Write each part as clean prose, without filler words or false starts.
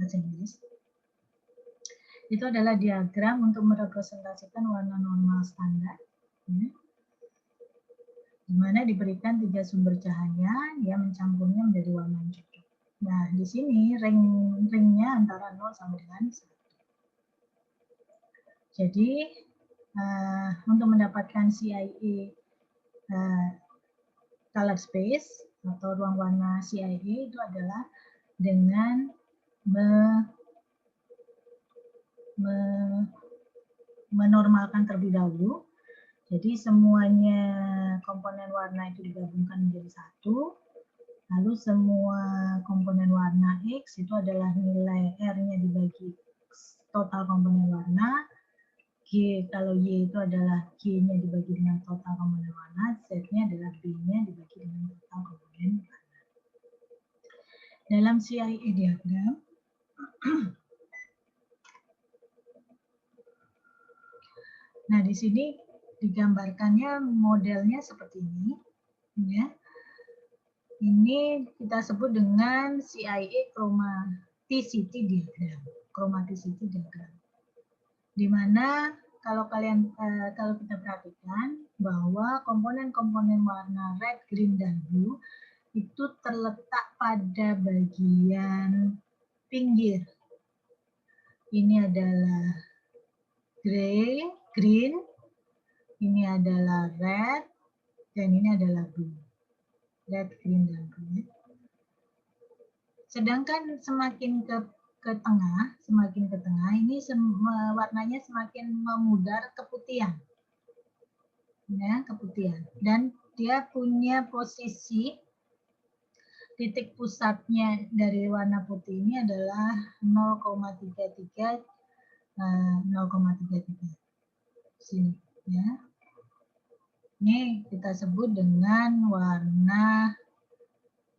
bahasa Inggris. Itu adalah diagram untuk merepresentasikan warna normal standar, ya, di mana diberikan 3 sumber cahaya, dia mencampurnya menjadi warna yang cocok. Nah, di sini ringnya antara 0 sampai dengan 1. Jadi, untuk mendapatkan CIA color space atau ruang warna CIA itu adalah dengan menormalkan terlebih dahulu. Jadi semuanya komponen warna itu digabungkan menjadi satu. Lalu semua komponen warna X itu adalah nilai R-nya dibagi total komponen warna. G, kalau Y itu adalah G-nya dibagi dengan total komponen warna. Z-nya adalah B-nya dibagi dengan total komponen warna. Dalam CIA diagram, nah di sini digambarkannya modelnya seperti ini, ya. Ini kita sebut dengan CIA chromaticity diagram, di mana kalau kita perhatikan bahwa komponen-komponen warna red, green, dan blue itu terletak pada bagian pinggir. Ini adalah green, ini adalah red, dan ini adalah blue. Red, green, dan blue. Sedangkan semakin ke tengah, ini warnanya semakin memudar keputihan. Ya, keputihan. Dan dia punya posisi titik pusatnya dari warna putih ini adalah 0,33. Sini, ya. Ini kita sebut dengan warna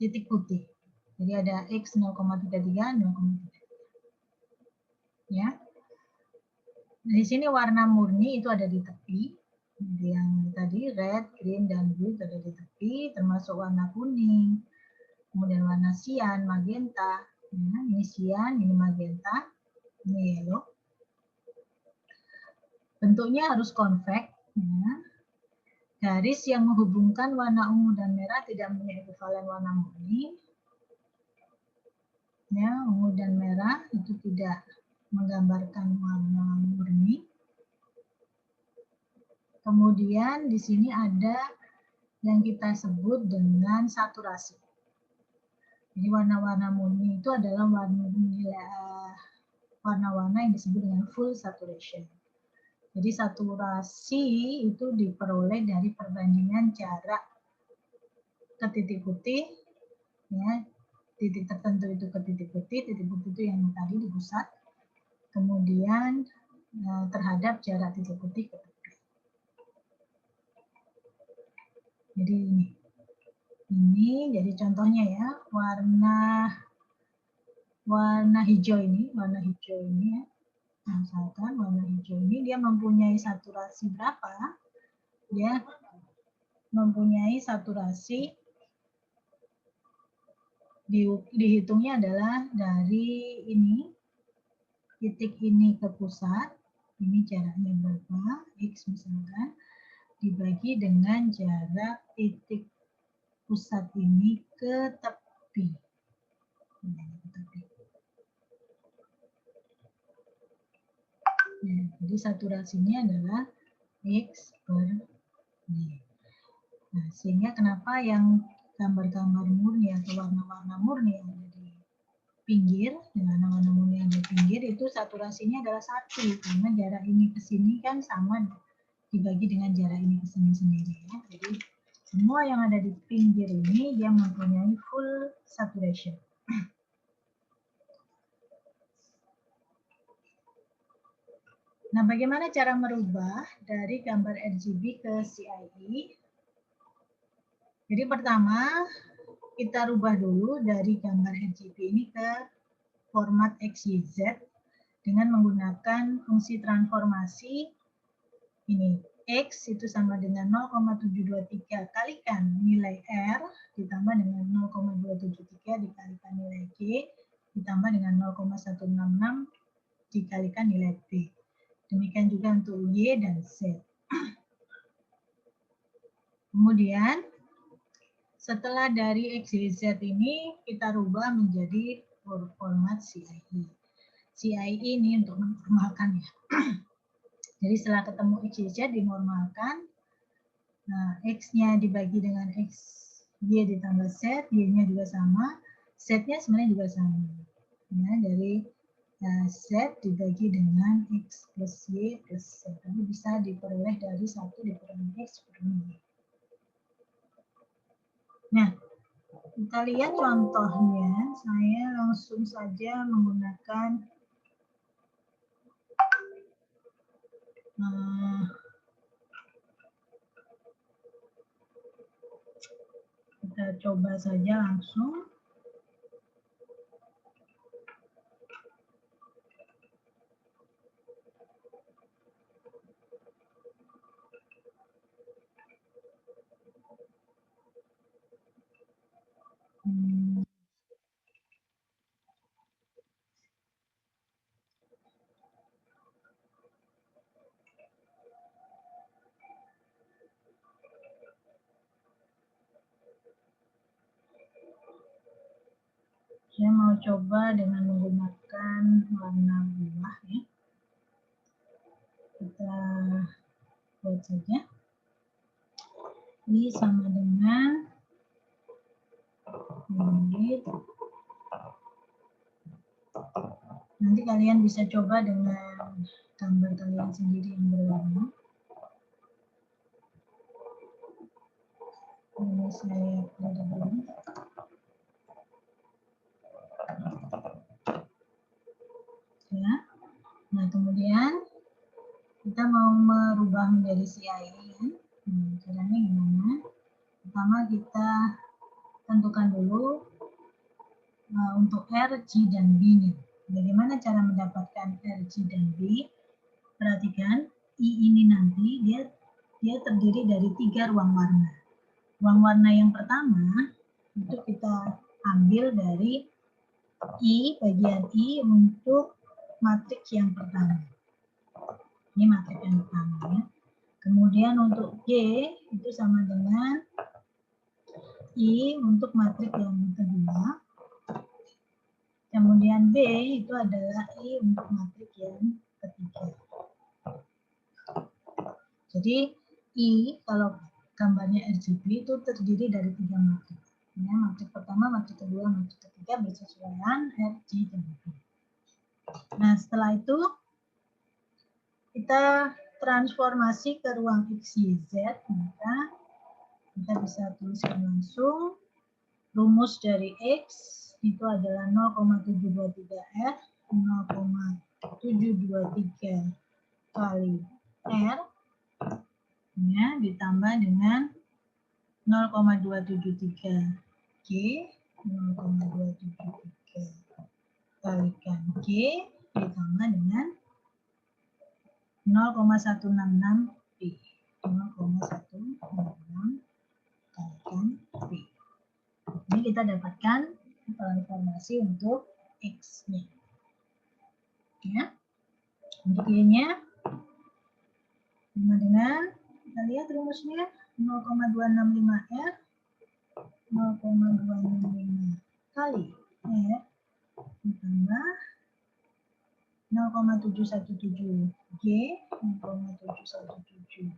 titik putih. Jadi ada X 0,33, 0,33. Ya. Di sini warna murni itu ada di tepi. Jadi yang tadi red, green, dan blue itu ada di tepi, termasuk warna kuning. Kemudian warna cyan, magenta. Ya, ini cyan, ini magenta, ini yellow. Bentuknya harus konveks. Ya. Garis yang menghubungkan warna ungu dan merah tidak punya ekivalen warna murni. Ya, ungu dan merah itu tidak menggambarkan warna murni. Kemudian di sini ada yang kita sebut dengan saturasi. Jadi warna-warna murni itu adalah warna-warna yang disebut dengan full saturation. Jadi saturasi itu diperoleh dari perbandingan jarak ke titik putih, ya, titik tertentu itu ke titik putih itu yang tadi di pusat, kemudian terhadap jarak titik putih ke tepi. Jadi ini jadi contohnya ya, warna hijau ini ya. Misalkan warna hijau ini dia mempunyai saturasi berapa? Dia mempunyai saturasi dihitungnya adalah dari ini, titik ini ke pusat, ini jaraknya berapa, X misalkan, dibagi dengan jarak titik pusat ini ke tepi. Nah, jadi saturasinya adalah X per Y. Nah, sehingga kenapa yang gambar-gambar murni atau warna-warna murni yang ada di pinggir, dengan warna murni yang ada di pinggir itu saturasinya adalah 1, karena jarak ini ke sini kan sama dibagi dengan jarak ini ke sini sendiri ya. Jadi semua yang ada di pinggir ini dia mempunyai full saturation. Nah, bagaimana cara merubah dari gambar RGB ke CIE? Jadi pertama, kita rubah dulu dari gambar RGB ini ke format XYZ dengan menggunakan fungsi transformasi ini. X itu sama dengan 0,723 kalikan nilai R ditambah dengan 0,273 dikalikan nilai G ditambah dengan 0,166 dikalikan nilai B. Demikian juga untuk Y dan Z. Kemudian setelah dari X, Y, Z ini kita rubah menjadi format CIE. CIE ini untuk menormalkan ya. Jadi setelah ketemu X, Y, Z dinormalkan. Nah, X-nya dibagi dengan X, Y ditambah Z, Y-nya juga sama, Z-nya sebenarnya juga sama. Ya, dari Z dibagi dengan X plus Y plus Z. Tapi bisa diperoleh dari 1 dikurangi X kurangi Y. Nah, kita lihat contohnya. Saya langsung saja menggunakan kita coba saja langsung. Saya mau coba dengan menggunakan warna buah ya. Kita buat saja. Ini sama dengan ini. Nanti kalian bisa coba dengan gambar kalian sendiri yang berwarna. Ini saya pilih dulu. Ya. Nah, kemudian kita mau merubah menjadi CIE. Caranya gimana? Pertama kita tentukan dulu untuk R, G, dan B-nya. Bagaimana cara mendapatkan R, G, dan B? Perhatikan, I ini nanti dia terdiri dari 3 ruang warna. Ruang warna yang pertama itu kita ambil dari I, bagian I untuk matriks yang pertama. Ini matriks yang pertama ya. Kemudian untuk G itu sama dengan I untuk matriks yang kedua. Kemudian B itu adalah I untuk matriks yang ketiga. Jadi I kalau gambarnya RGB itu terdiri dari 3 matriks. Ya, matriks pertama, matriks kedua, matriks ketiga bersesuaian R, G, dan B. Nah, setelah itu kita transformasi ke ruang X, Y, Z, maka kita bisa tuliskan langsung rumus dari X itu adalah 0,723R, 0,723 kali R, ya, ditambah dengan 0,273 G, 0,273 kalikan G, ditambah dengan 0,166 P, 0,166 kalikan P. Ini kita dapatkan informasi untuk X-nya. Ya. Untuk Y-nya sama dengan, kita lihat rumusnya 0,265R, 0,265 kali R ditambah 0,717 G, 0,717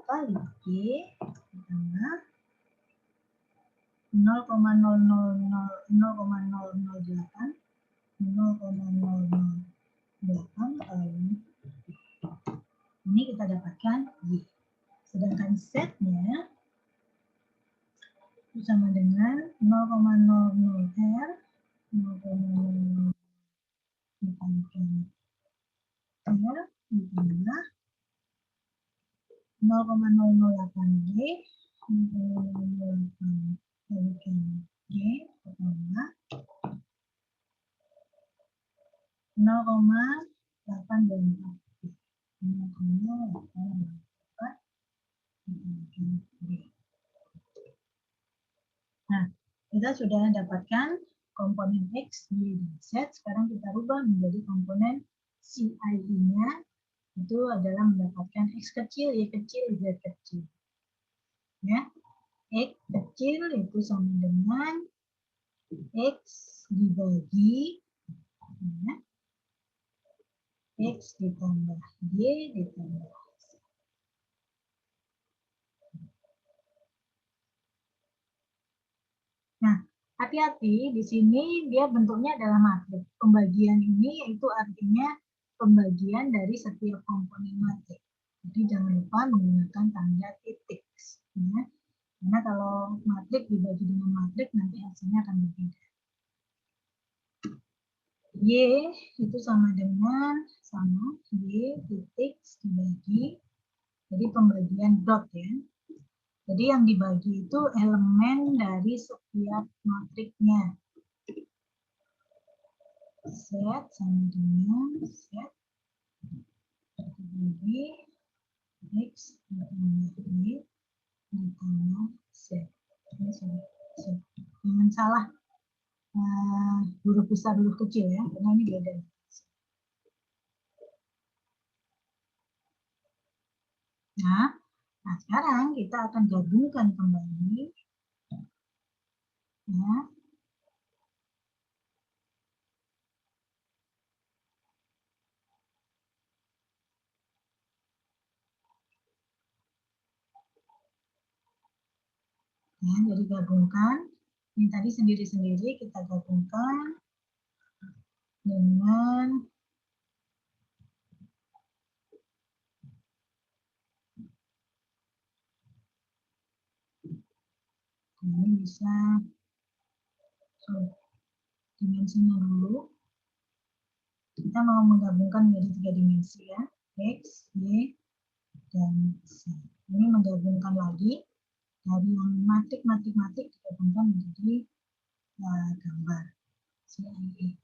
kali G ditambah 0,008 kali ini kita dapatkan Y. Sedangkan Z-nya itu sama dengan 0,00R, 0,00 dikalikan R ditambah 0,008 G, 0,008 kalikan G ditambah 0,824 G. 0,824 G. Nah, kita sudah dapatkan komponen X, Y, dan Z. Sekarang kita rubah menjadi komponen CIE-nya. Itu adalah mendapatkan X kecil, Y kecil, Z kecil. Ya, X kecil itu sama dengan X dibagi ya, X ditambah Y ditambah Z. Nah, hati-hati di sini dia bentuknya adalah matriks. Pembagian ini yaitu artinya pembagian dari setiap komponen matriks. Jadi jangan lupa menggunakan tanda titik. Ya. Karena kalau matriks dibagi dengan matriks nanti hasilnya akan berbeda. Y itu sama dengan Y titik dibagi. Jadi pembagian dot ya. Jadi yang dibagi itu elemen dari setiap matriksnya. Z sama dengan Z dibagi X ditambah Y ditambah Z. Ini Z. Jangan salah huruf besar huruf kecil ya, karena ini beda. Nah, sekarang kita akan gabungkan kembali ya. Ya, jadi gabungkan. Ini tadi sendiri-sendiri kita gabungkan dengan ini bisa dimensinya dulu. Kita mau menggabungkan menjadi 3 dimensi ya, X, Y, dan Z. Ini menggabungkan lagi dari yang matik digabungkan menjadi gambar CIE.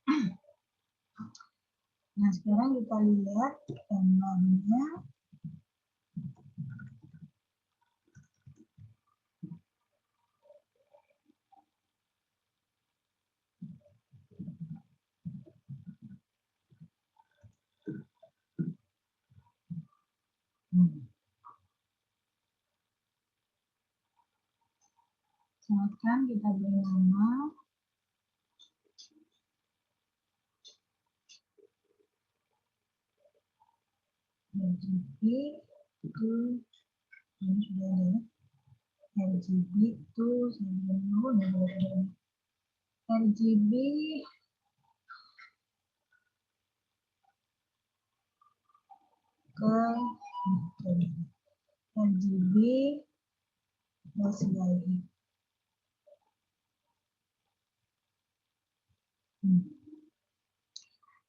Nah, sekarang kita lihat gambarnya. Silakan kita beri nama RGB itu ini sudah ada RGB itu RGB ke RGB plus CIE.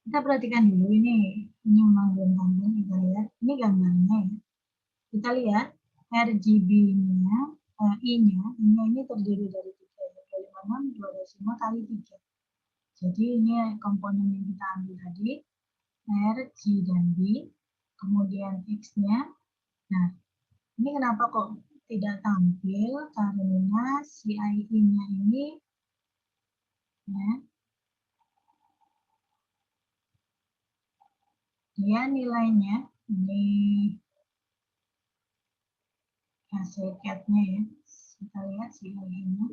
Kita perhatikan dulu ini memang belum tampil, kita lihat ini gambarnya ya. Kita lihat RGB-nya, I-nya, ini terdiri dari 3, 256 kali 3. Jadi ini komponen yang kita ambil tadi, R, G, dan B, kemudian X-nya. Nah, ini kenapa kok tidak tampil? Karena CIE-nya ini ya, dia nilainya ini hasil CAD-nya ya. Kita lihat CIE-nya.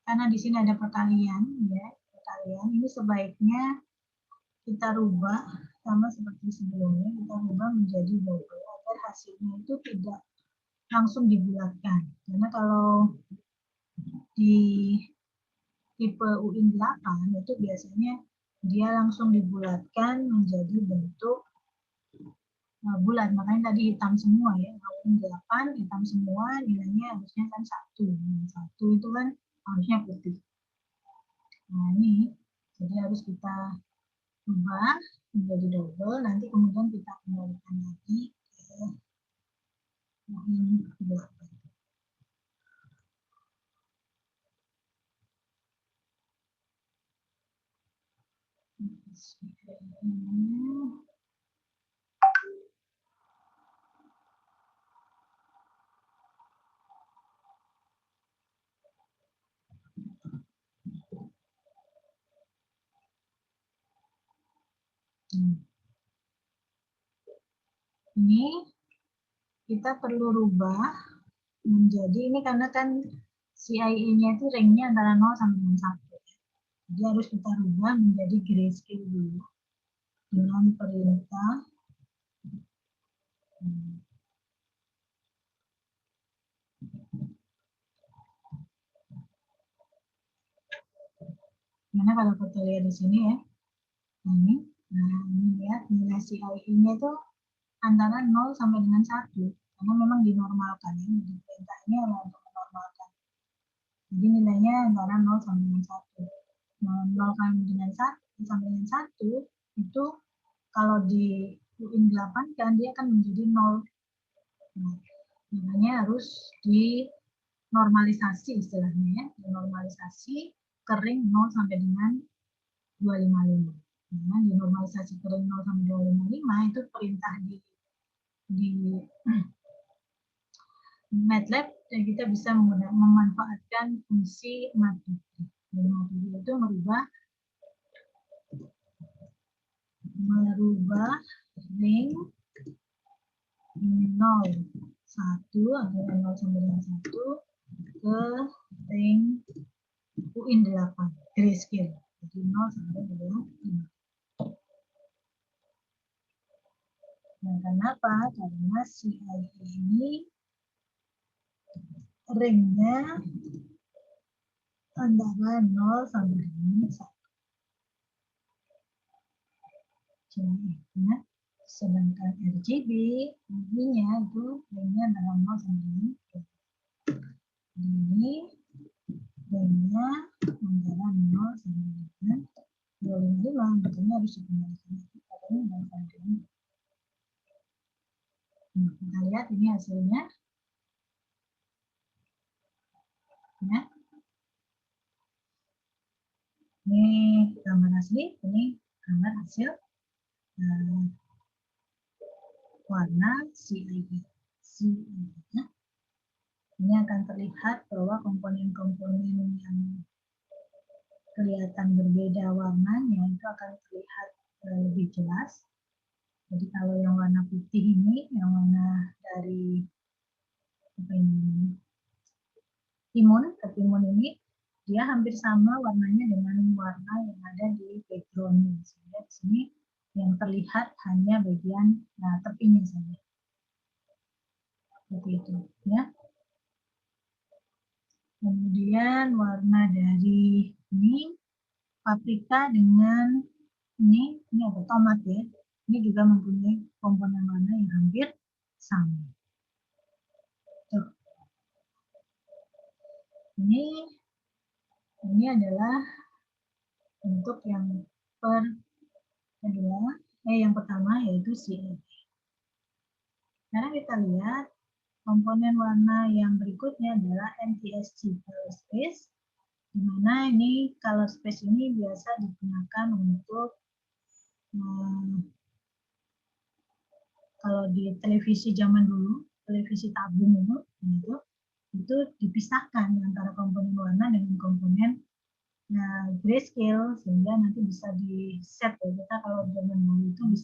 Karena di sini ada perkalian ya, perkalian ini sebaiknya kita rubah sama seperti sebelumnya, kita rubah menjadi double agar hasilnya itu tidak langsung dibulatkan. Karena kalau di tipe UIN 8 itu biasanya dia langsung dibulatkan menjadi bentuk bulat. Makanya tadi hitam semua ya. Kalau UIN 8 hitam semua, nilainya harusnya kan 1. 1 itu kan harusnya putih. Nah ini, jadi harus kita ubah menjadi double, nanti kemudian kita kembalikan lagi ke UIN 8. Ini kita perlu rubah menjadi, ini karena kan CIE-nya itu range-nya antara 0 sampai dengan 1. Jadi harus kita rubah menjadi grayscale dulu dengan perintah Mana kalau kita lihat di sini ya, ini lihat nilai CIE-nya itu antara 0 sampai dengan 1, karena memang dinormalkan ya, di perintahnya untuk menormalkan. Jadi nilainya antara 0 sampai dengan 1. Menormalkan dengan 1 sampai dengan 1 itu kalau di UIN 8 kan dia akan menjadi 0. Nah, makanya harus dinormalisasi istilahnya ya, dinormalisasi kering 0 sampai dengan 255. Nah, dinormalisasi kering 0 sampai 255 itu perintah di MATLAB, dan kita bisa memanfaatkan fungsi MATLAB. MATLAB itu merubah ring 0 1 antara 0 sampai dengan 1 ke ring UIN 8 grayscale. Jadi 0 sampai dengan 5. Nah, kenapa? Karena CIE ini ringnya antara 0 sampai dengan 1. Nah, sedangkan RGB ringnya itu ringnya antara 0 sampai dengan 1. Ini ringnya antara 0 sampai dengan 255, makanya harus dikembalikan katanya 0 sampai dengan 2. Nah, kita lihat ini hasilnya. Ya. Ini gambar asli, ini gambar hasil warna CIE. Ya. Ini akan terlihat bahwa komponen-komponen yang kelihatan berbeda warnanya itu akan terlihat lebih jelas. Jadi kalau yang warna putih ini, yang warna dari ketimun ini, dia hampir sama warnanya dengan warna yang ada di background-nya. Sehingga di sini yang terlihat hanya bagian tepinya saja. Seperti itu, ya. Kemudian warna dari ini paprika dengan ini ada tomat ya. Ini juga mempunyai komponen warna yang hampir sama. Tuh. Ini adalah untuk yang yang pertama yaitu CIE. Sekarang kita lihat komponen warna yang berikutnya adalah NTSC color space, di mana ini color space ini biasa digunakan untuk kalau di televisi zaman dulu, televisi tabung itu dipisahkan antara komponen warna dengan komponen grayscale, sehingga nanti bisa di set ya, kita kalau zaman dulu itu bisa